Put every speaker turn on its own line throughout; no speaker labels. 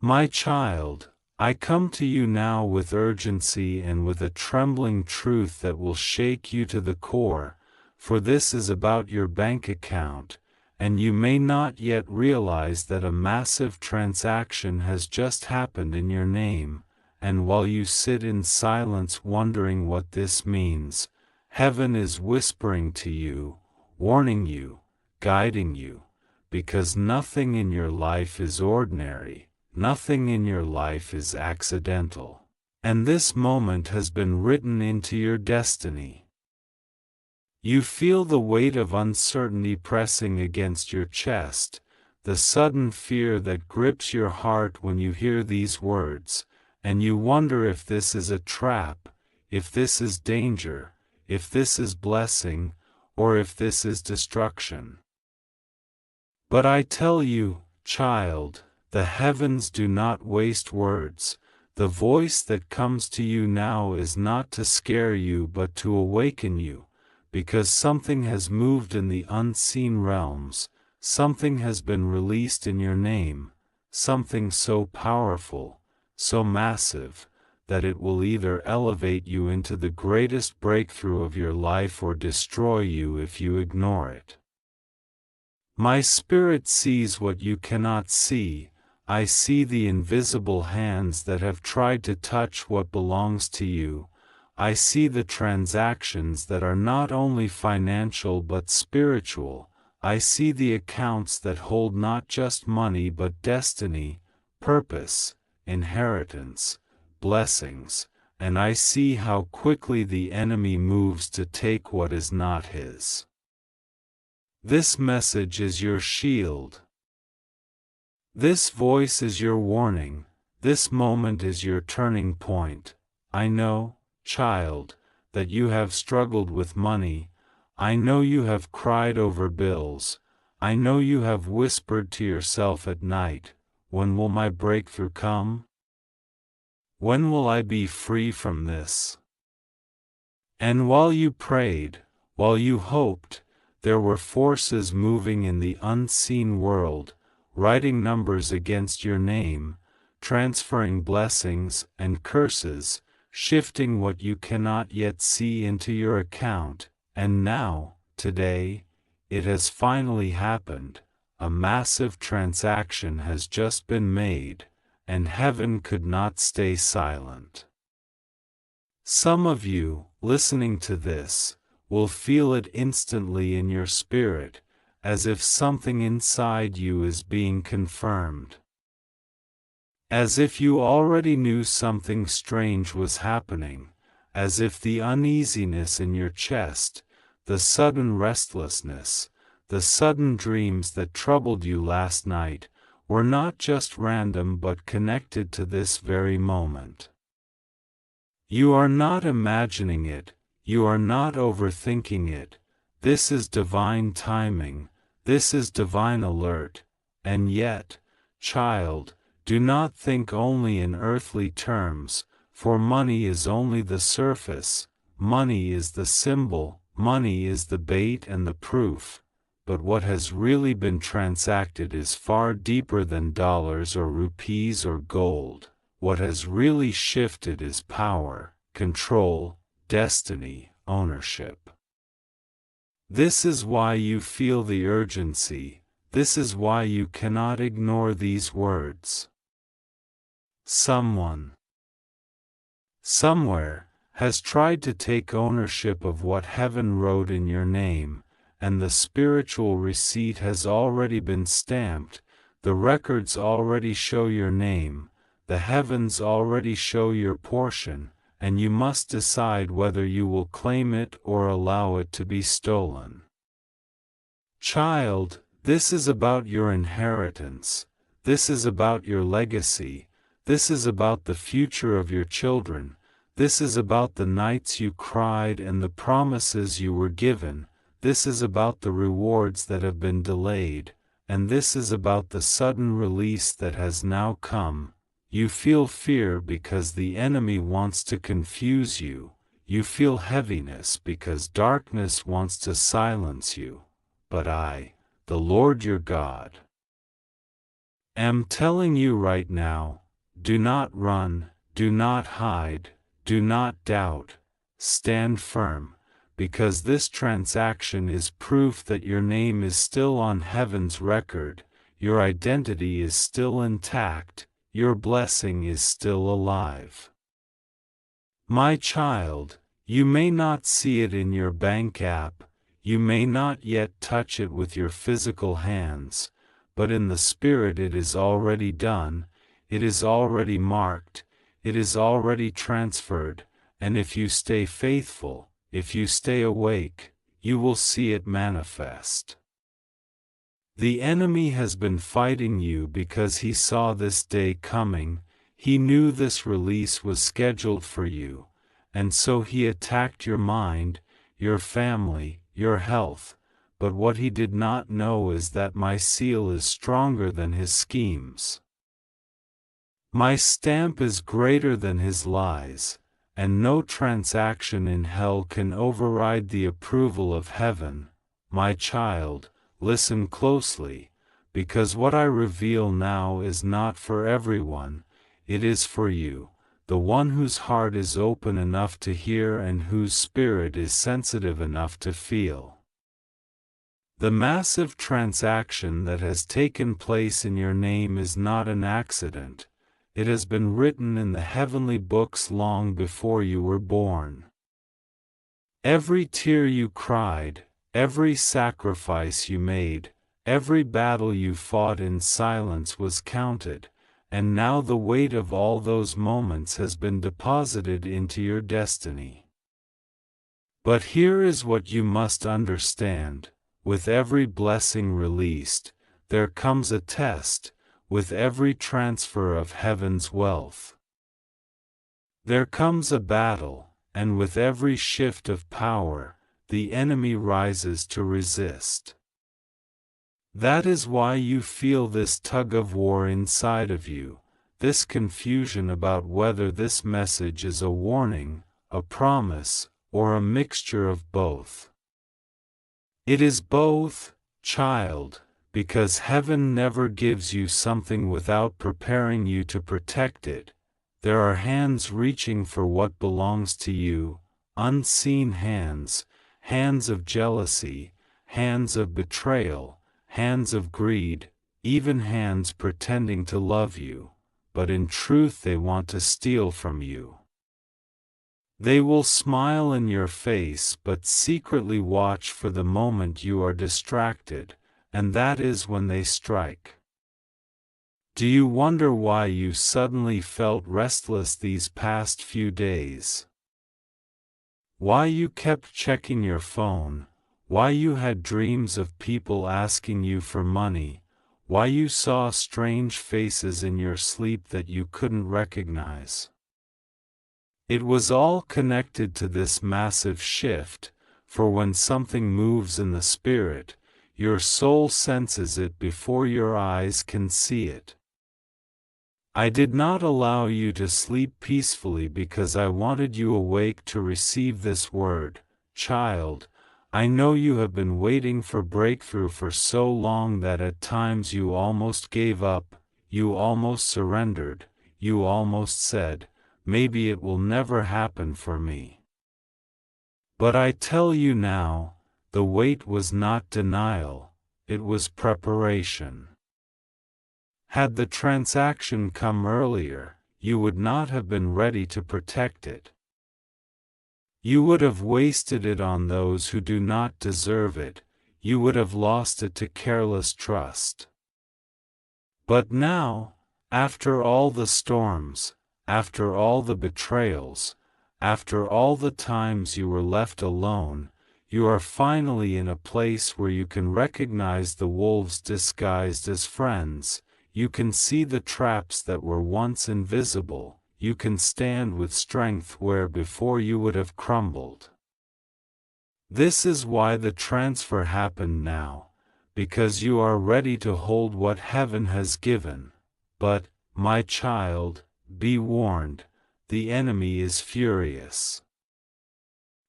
My child, I come to you now with urgency and with a trembling truth that will shake you to the core, for this is about your bank account, and you may not yet realize that a massive transaction has just happened in your name, and while you sit in silence wondering what this means, heaven is whispering to you, warning you, guiding you, because nothing in your life is ordinary. Nothing in your life is accidental, and this moment has been written into your destiny. You feel the weight of uncertainty pressing against your chest, the sudden fear that grips your heart when you hear these words, and you wonder if this is a trap, if this is danger, if this is blessing, or if this is destruction. But I tell you, child, the heavens do not waste words. The voice that comes to you now is not to scare you but to awaken you, because something has moved in the unseen realms, something has been released in your name, something so powerful, so massive, that it will either elevate you into the greatest breakthrough of your life or destroy you if you ignore it. My spirit sees what you cannot see. I see the invisible hands that have tried to touch what belongs to you. I see the transactions that are not only financial but spiritual. I see the accounts that hold not just money but destiny, purpose, inheritance, blessings, and I see how quickly the enemy moves to take what is not his. This message is your shield. This voice is your warning, this moment is your turning point. I know, child, that you have struggled with money. I know you have cried over bills. I know you have whispered to yourself at night, when will my breakthrough come? When will I be free from this? And while you prayed, while you hoped, there were forces moving in the unseen world, writing numbers against your name, transferring blessings and curses, shifting what you cannot yet see into your account, and now, today, it has finally happened. A massive transaction has just been made, and heaven could not stay silent. Some of you, listening to this, will feel it instantly in your spirit, as if something inside you is being confirmed. As if you already knew something strange was happening, as if the uneasiness in your chest, the sudden restlessness, the sudden dreams that troubled you last night, were not just random but connected to this very moment. You are not imagining it, you are not overthinking it. This is divine timing, this is divine alert, and yet, child, do not think only in earthly terms, for money is only the surface, money is the symbol, money is the bait and the proof, but what has really been transacted is far deeper than dollars or rupees or gold. What has really shifted is power, control, destiny, ownership. This is why you feel the urgency, this is why you cannot ignore these words. Someone, somewhere, has tried to take ownership of what heaven wrote in your name, and the spiritual receipt has already been stamped, the records already show your name, the heavens already show your portion, and you must decide whether you will claim it or allow it to be stolen. Child, this is about your inheritance, this is about your legacy, this is about the future of your children, this is about the nights you cried and the promises you were given, this is about the rewards that have been delayed, and this is about the sudden release that has now come. You feel fear because the enemy wants to confuse you. You feel heaviness because darkness wants to silence you. But I, the Lord your God, am telling you right now, do not run, do not hide, do not doubt, stand firm, because this transaction is proof that your name is still on heaven's record, your identity is still intact, your blessing is still alive. My child, you may not see it in your bank app, you may not yet touch it with your physical hands, but in the spirit it is already done, it is already marked, it is already transferred, and if you stay faithful, if you stay awake, you will see it manifest. The enemy has been fighting you because he saw this day coming, he knew this release was scheduled for you, and so he attacked your mind, your family, your health, but what he did not know is that my seal is stronger than his schemes. My stamp is greater than his lies, and no transaction in hell can override the approval of heaven. My child, listen closely, because what I reveal now is not for everyone, it is for you, the one whose heart is open enough to hear and whose spirit is sensitive enough to feel. The massive transaction that has taken place in your name is not an accident. It has been written in the heavenly books long before you were born. Every tear you cried, every sacrifice you made, every battle you fought in silence was counted, and now the weight of all those moments has been deposited into your destiny. But here is what you must understand. With every blessing released, there comes a test, with every transfer of heaven's wealth. There comes a battle, and with every shift of power, the enemy rises to resist. That is why you feel this tug of war inside of you, this confusion about whether this message is a warning, a promise, or a mixture of both. It is both, child, because heaven never gives you something without preparing you to protect it. There are hands reaching for what belongs to you, unseen hands, hands of jealousy, hands of betrayal, hands of greed, even hands pretending to love you, but in truth they want to steal from you. They will smile in your face but secretly watch for the moment you are distracted, and that is when they strike. Do you wonder why you suddenly felt restless these past few days? Why you kept checking your phone, why you had dreams of people asking you for money, why you saw strange faces in your sleep that you couldn't recognize? It was all connected to this massive shift, for when something moves in the spirit, your soul senses it before your eyes can see it. I did not allow you to sleep peacefully because I wanted you awake to receive this word, child. I know you have been waiting for breakthrough for so long that at times you almost gave up, you almost surrendered, you almost said, maybe it will never happen for me. But I tell you now, the wait was not denial, it was preparation. Had the transaction come earlier, you would not have been ready to protect it. You would have wasted it on those who do not deserve it, you would have lost it to careless trust. But now, after all the storms, after all the betrayals, after all the times you were left alone, you are finally in a place where you can recognize the wolves disguised as friends, you can see the traps that were once invisible, you can stand with strength where before you would have crumbled. This is why the transfer happened now, because you are ready to hold what heaven has given. But, my child, be warned, the enemy is furious.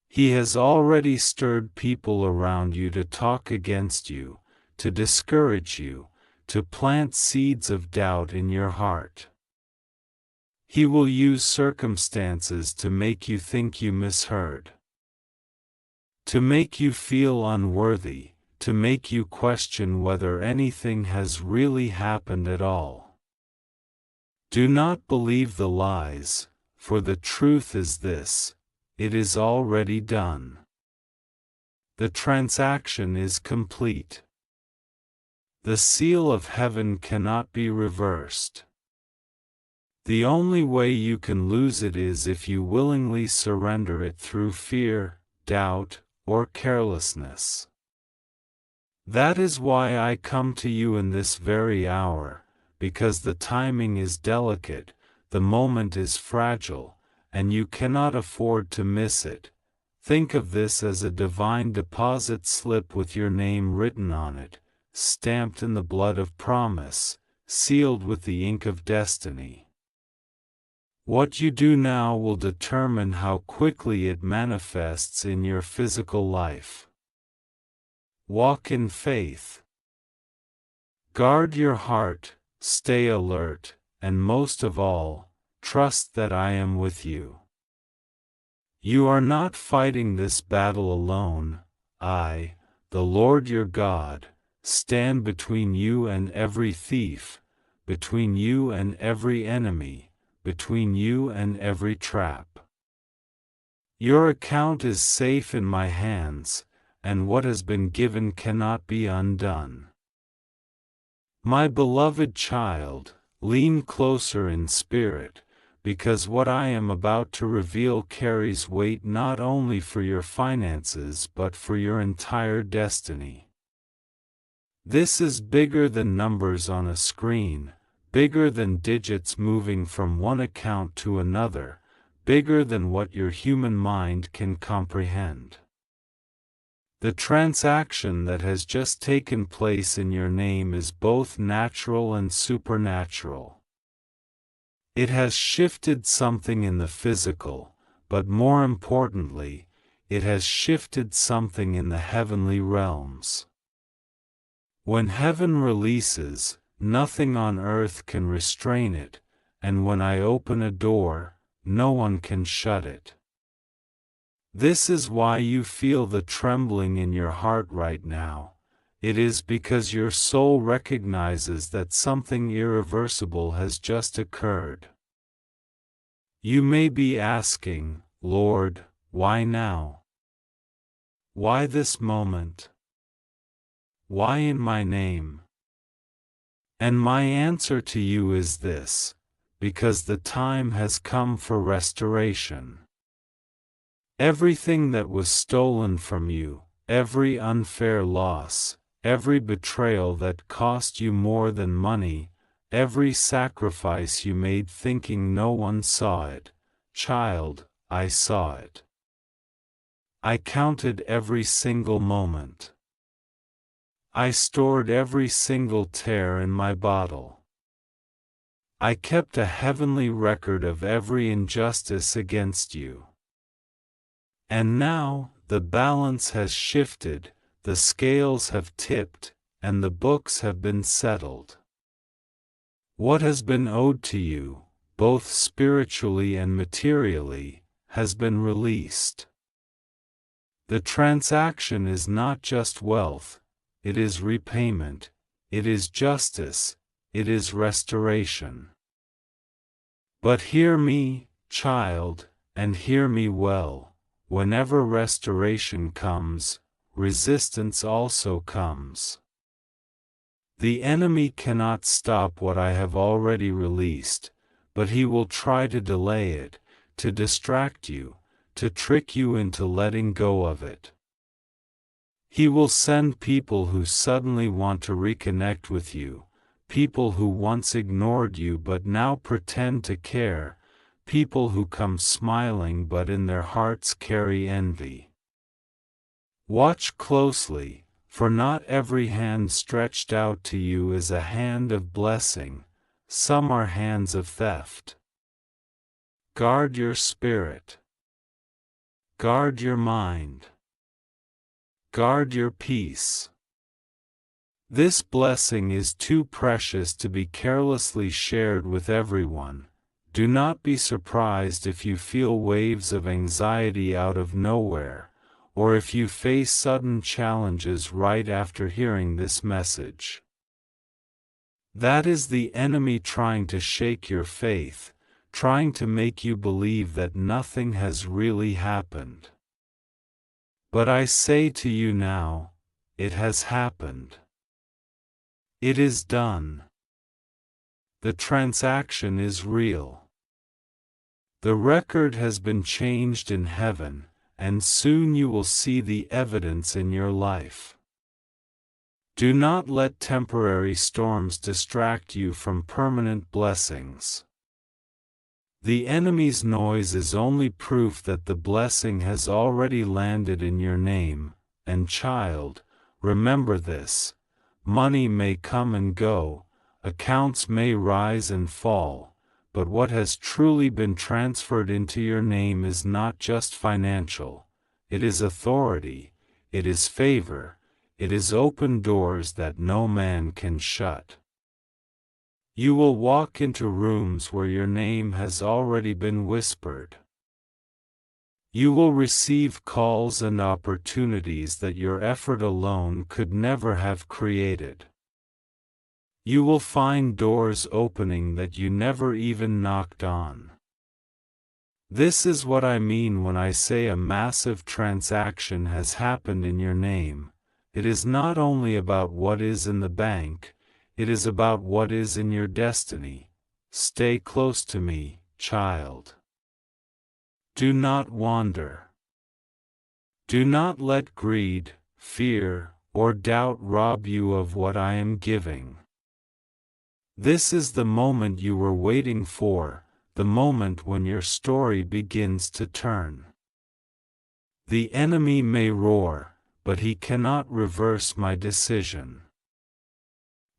He has already stirred people around you to talk against you, to discourage you, to plant seeds of doubt in your heart. He will use circumstances to make you think you misheard, to make you feel unworthy, to make you question whether anything has really happened at all. Do not believe the lies, for the truth is this: it is already done. The transaction is complete. The seal of heaven cannot be reversed. The only way you can lose it is if you willingly surrender it through fear, doubt, or carelessness. That is why I come to you in this very hour, because the timing is delicate, the moment is fragile, and you cannot afford to miss it. Think of this as a divine deposit slip with your name written on it, stamped in the blood of promise, sealed with the ink of destiny. What you do now will determine how quickly it manifests in your physical life. Walk in faith. Guard your heart, stay alert, and most of all, trust that I am with you. You are not fighting this battle alone. I, the Lord your God, stand between you and every thief, between you and every enemy, between you and every trap. Your account is safe in my hands, and what has been given cannot be undone. My beloved child, lean closer in spirit, because what I am about to reveal carries weight not only for your finances but for your entire destiny. This is bigger than numbers on a screen, bigger than digits moving from one account to another, bigger than what your human mind can comprehend. The transaction that has just taken place in your name is both natural and supernatural. It has shifted something in the physical, but more importantly, it has shifted something in the heavenly realms. When heaven releases, nothing on earth can restrain it, and when I open a door, no one can shut it. This is why you feel the trembling in your heart right now. It is because your soul recognizes that something irreversible has just occurred. You may be asking, Lord, why now? Why this moment? Why in my name? And my answer to you is this: because the time has come for restoration. Everything that was stolen from you, every unfair loss, every betrayal that cost you more than money, every sacrifice you made thinking no one saw it, child, I saw it. I counted every single moment. I stored every single tear in my bottle. I kept a heavenly record of every injustice against you. And now, the balance has shifted, the scales have tipped, and the books have been settled. What has been owed to you, both spiritually and materially, has been released. The transaction is not just wealth, it is repayment, it is justice, it is restoration. But hear me, child, and hear me well. Whenever restoration comes, resistance also comes. The enemy cannot stop what I have already released, but he will try to delay it, to distract you, to trick you into letting go of it. He will send people who suddenly want to reconnect with you, people who once ignored you but now pretend to care, people who come smiling but in their hearts carry envy. Watch closely, for not every hand stretched out to you is a hand of blessing, some are hands of theft. Guard your spirit. Guard your mind. Guard your peace. This blessing is too precious to be carelessly shared with everyone. Do not be surprised if you feel waves of anxiety out of nowhere, or if you face sudden challenges right after hearing this message. That is the enemy trying to shake your faith, trying to make you believe that nothing has really happened. But I say to you now, it has happened. It is done. The transaction is real. The record has been changed in heaven, and soon you will see the evidence in your life. Do not let temporary storms distract you from permanent blessings. The enemy's noise is only proof that the blessing has already landed in your name, and child, remember this: money may come and go, accounts may rise and fall, but what has truly been transferred into your name is not just financial, it is authority, it is favor, it is open doors that no man can shut. You will walk into rooms where your name has already been whispered. You will receive calls and opportunities that your effort alone could never have created. You will find doors opening that you never even knocked on. This is what I mean when I say a massive transaction has happened in your name. It is not only about what is in the bank, it is about what is in your destiny. Stay close to me, child. Do not wander. Do not let greed, fear, or doubt rob you of what I am giving. This is the moment you were waiting for, the moment when your story begins to turn. The enemy may roar, but he cannot reverse my decision.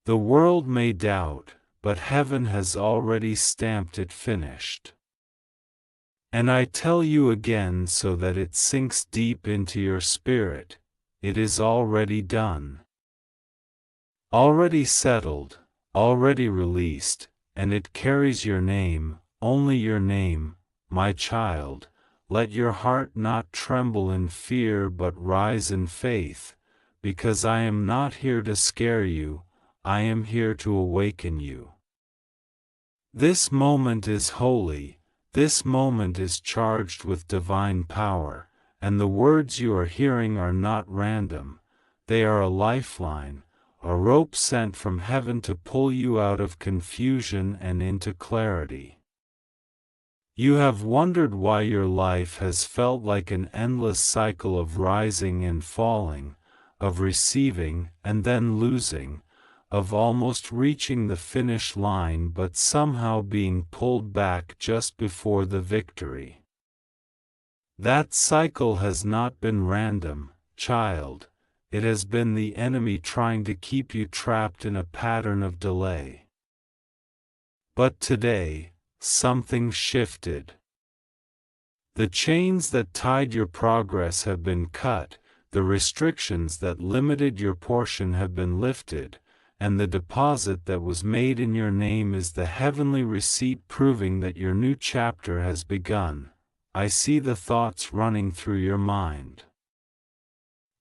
The world may doubt, but heaven has already stamped it finished. And I tell you again so that it sinks deep into your spirit, it is already done. Already settled, already released, and it carries your name, only your name, my child. Let your heart not tremble in fear but rise in faith, because I am not here to scare you, I am here to awaken you. This moment is holy, this moment is charged with divine power, and the words you are hearing are not random, they are a lifeline, a rope sent from heaven to pull you out of confusion and into clarity. You have wondered why your life has felt like an endless cycle of rising and falling, of receiving and then losing, of almost reaching the finish line but somehow being pulled back just before the victory. That cycle has not been random, child. It has been the enemy trying to keep you trapped in a pattern of delay. But today, something shifted. The chains that tied your progress have been cut, the restrictions that limited your portion have been lifted, and the deposit that was made in your name is the heavenly receipt proving that your new chapter has begun. I see the thoughts running through your mind.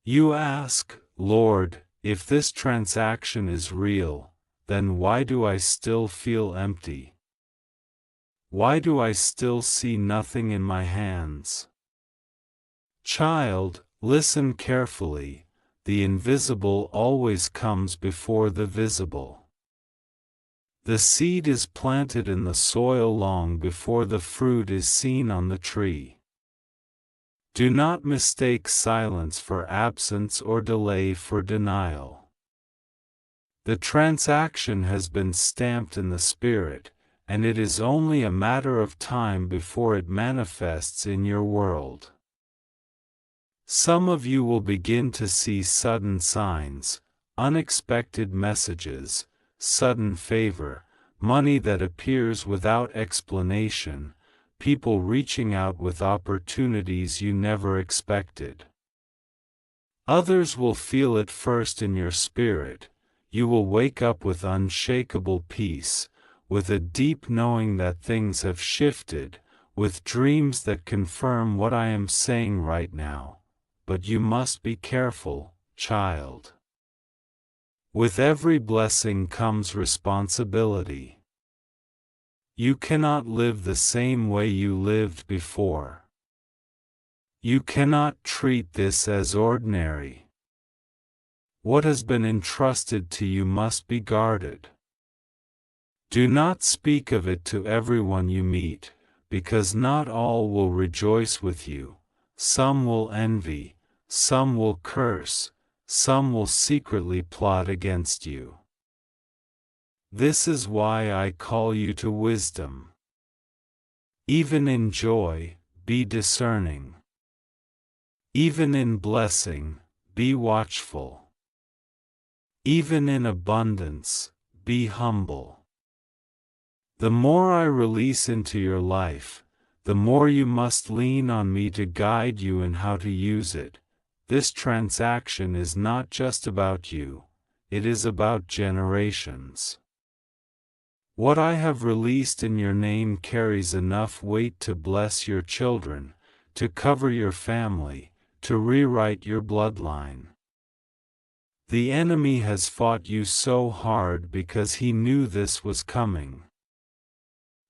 You ask, Lord, if this transaction is real, then why do I still feel empty? Why do I still see nothing in my hands? Child, listen carefully, the invisible always comes before the visible. The seed is planted in the soil long before the fruit is seen on the tree. Do not mistake silence for absence or delay for denial. The transaction has been stamped in the spirit, and it is only a matter of time before it manifests in your world. Some of you will begin to see sudden signs, unexpected messages, sudden favor, money that appears without explanation, people reaching out with opportunities you never expected. Others will feel it first in your spirit. you will wake up with unshakable peace, with a deep knowing that things have shifted, with dreams that confirm what I am saying right now. But you must be careful, child. With every blessing comes responsibility. You cannot live the same way you lived before. You cannot treat this as ordinary. What has been entrusted to you must be guarded. Do not speak of it to everyone you meet, because not all will rejoice with you. Some will envy, some will curse, some will secretly plot against you. This is why I call you to wisdom. Even in joy, be discerning. Even in blessing, be watchful. Even in abundance, be humble. The more I release into your life, the more you must lean on me to guide you in how to use it. This transaction is not just about you, it is about generations. What I have released in your name carries enough weight to bless your children, to cover your family, to rewrite your bloodline. The enemy has fought you so hard because he knew this was coming.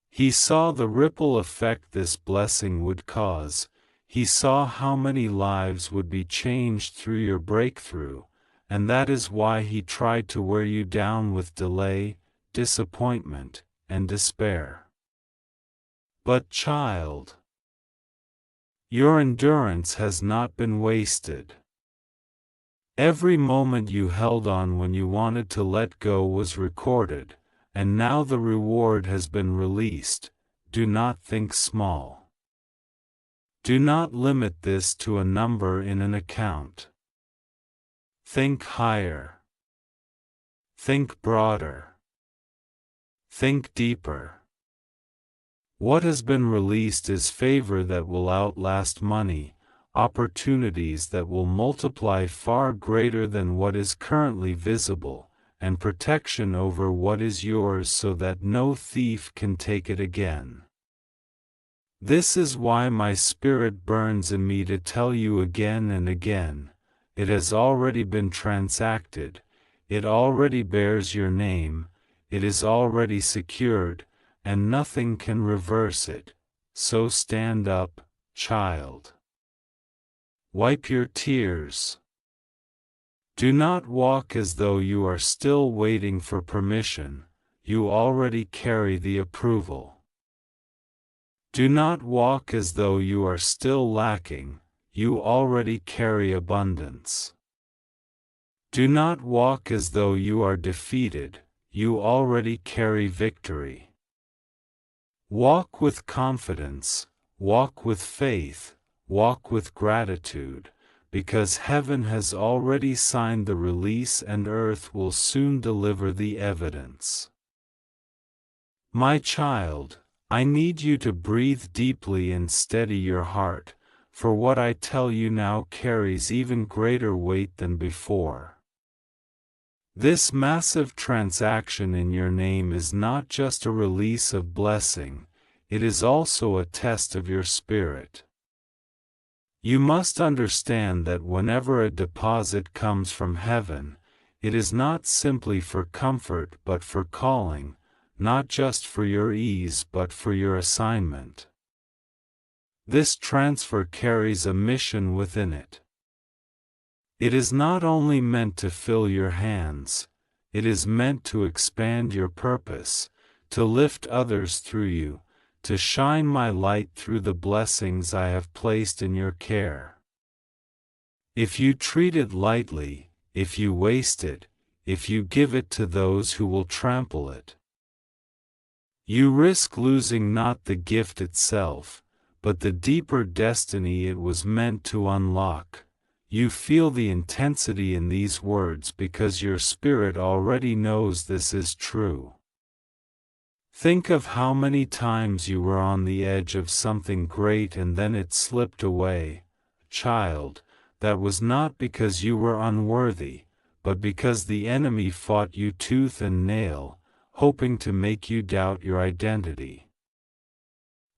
He saw the ripple effect this blessing would cause. He saw how many lives would be changed through your breakthrough, and that is why he tried to wear you down with delay, disappointment, and despair. But child, your endurance has not been wasted. Every moment you held on when you wanted to let go was recorded, and now the reward has been released. Do not think small. Do not limit this to a number in an account. Think higher. Think broader. Think deeper. What has been released is favor that will outlast money, opportunities that will multiply far greater than what is currently visible, and protection over what is yours so that no thief can take it again. This is why my spirit burns in me to tell you again and again, it has already been transacted, it already bears your name, it is already secured, and nothing can reverse it. So stand up, child. Wipe your tears. Do not walk as though you are still waiting for permission, you already carry the approval. Do not walk as though you are still lacking, you already carry abundance. Do not walk as though you are defeated, you already carry victory. Walk with confidence, walk with faith, walk with gratitude, because heaven has already signed the release and earth will soon deliver the evidence. My child, I need you to breathe deeply and steady your heart, for what I tell you now carries even greater weight than before. This massive transaction in your name is not just a release of blessing, it is also a test of your spirit. You must understand that whenever a deposit comes from heaven, it is not simply for comfort but for calling, not just for your ease but for your assignment. This transfer carries a mission within it. It is not only meant to fill your hands, it is meant to expand your purpose, to lift others through you, to shine my light through the blessings I have placed in your care. If you treat it lightly, if you waste it, if you give it to those who will trample it, you risk losing not the gift itself, but the deeper destiny it was meant to unlock. You feel the intensity in these words because your spirit already knows this is true. Think of how many times you were on the edge of something great and then it slipped away. Child, that was not because you were unworthy, but because the enemy fought you tooth and nail, hoping to make you doubt your identity.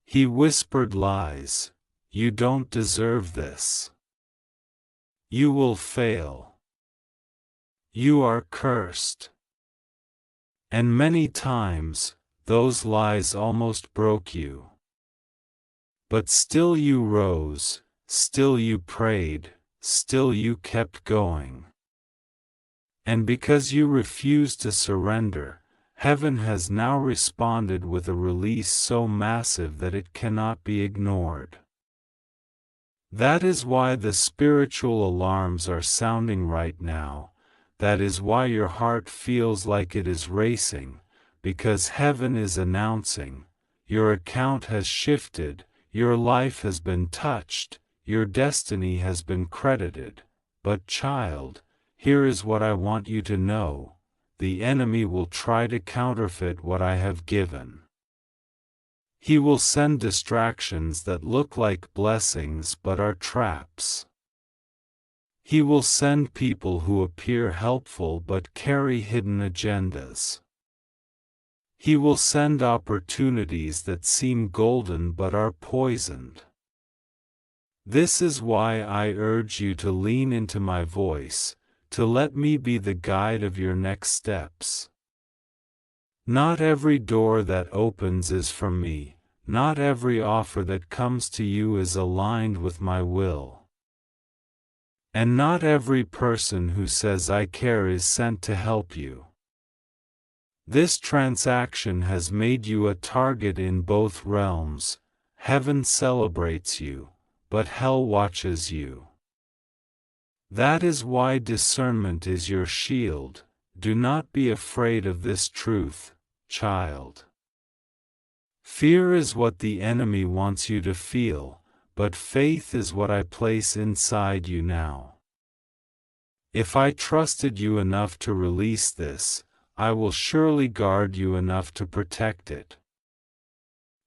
He whispered lies. You don't deserve this. You will fail. You are cursed. And many times, those lies almost broke you. But still you rose, still you prayed, still you kept going. And because you refused to surrender, heaven has now responded with a release so massive that it cannot be ignored. That is why the spiritual alarms are sounding right now. That is why your heart feels like it is racing, because heaven is announcing, your account has shifted, your life has been touched, your destiny has been credited. But child, here is what I want you to know. The enemy will try to counterfeit what I have given. He will send distractions that look like blessings but are traps. He will send people who appear helpful but carry hidden agendas. He will send opportunities that seem golden but are poisoned. This is why I urge you to lean into my voice, to let me be the guide of your next steps. Not every door that opens is from me, not every offer that comes to you is aligned with my will. And not every person who says I care is sent to help you. This transaction has made you a target in both realms. Heaven celebrates you, but hell watches you. That is why discernment is your shield. Do not be afraid of this truth, child. Fear is what the enemy wants you to feel, but faith is what I place inside you now. If I trusted you enough to release this, I will surely guard you enough to protect it.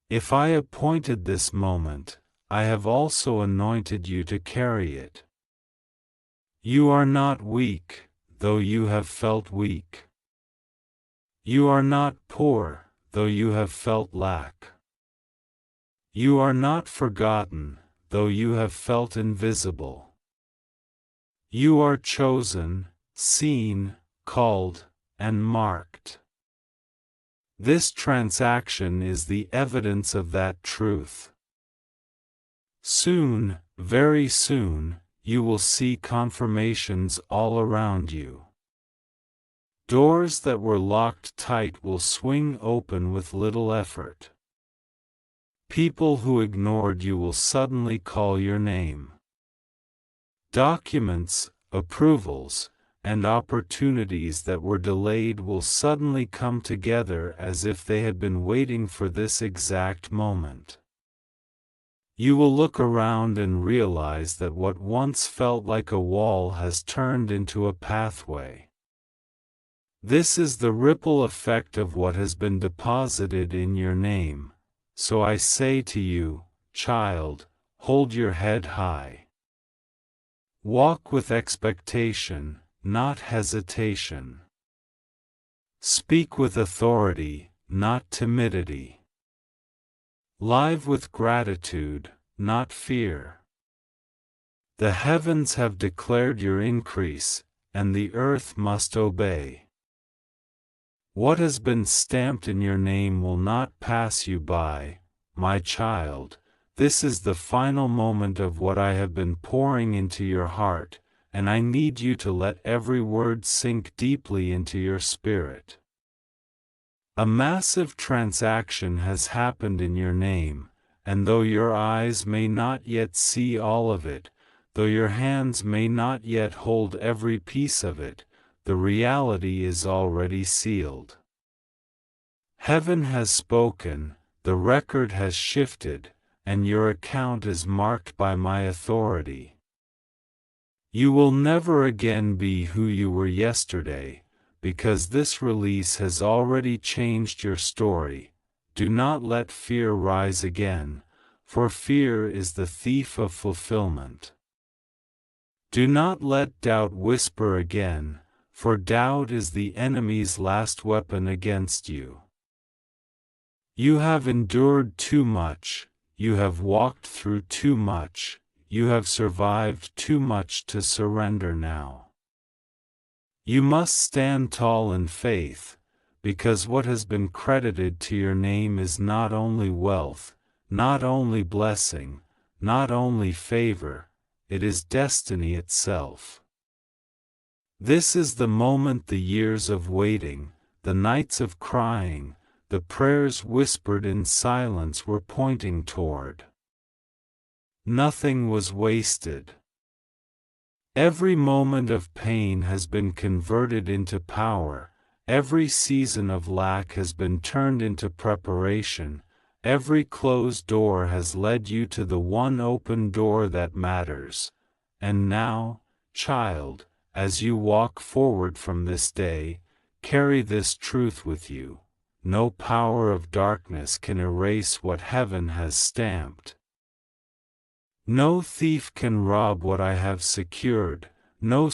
If I appointed this moment, I have also anointed you to carry it. You are not weak, though you have felt weak. You are not poor, though you have felt lack. You are not forgotten, though you have felt invisible. You are chosen, seen, called, and marked. This transaction is the evidence of that truth. Soon, very soon, you will see confirmations all around you. Doors that were locked tight will swing open with little effort. People who ignored you will suddenly call your name. Documents, approvals, and opportunities that were delayed will suddenly come together as if they had been waiting for this exact moment. You will look around and realize that what once felt like a wall has turned into a pathway. This is the ripple effect of what has been deposited in your name. So I say to you, child, hold your head high. Walk with expectation, not hesitation. Speak with authority, not timidity. Live with gratitude, not fear. The heavens have declared your increase, and the earth must obey. What has been stamped in your name will not pass you by, my child. This is the final moment of what I have been pouring into your heart, and I need you to let every word sink deeply into your spirit. A massive transaction has happened in your name, and though your eyes may not yet see all of it, though your hands may not yet hold every piece of it, the reality is already sealed. Heaven has spoken, the record has shifted, and your account is marked by my authority. You will never again be who you were yesterday, because this release has already changed your story. Do not let fear rise again, for fear is the thief of fulfillment. Do not let doubt whisper again, for doubt is the enemy's last weapon against you. You have endured too much, you have walked through too much, you have survived too much to surrender now. You must stand tall in faith, because what has been credited to your name is not only wealth, not only blessing, not only favor, it is destiny itself. This is the moment the years of waiting, the nights of crying, the prayers whispered in silence were pointing toward. Nothing was wasted. Every moment of pain has been converted into power, every season of lack has been turned into preparation, every closed door has led you to the one open door that matters. And now, child, as you walk forward from this day, carry this truth with you. No power of darkness can erase what heaven has stamped. No thief can rob what I have secured, no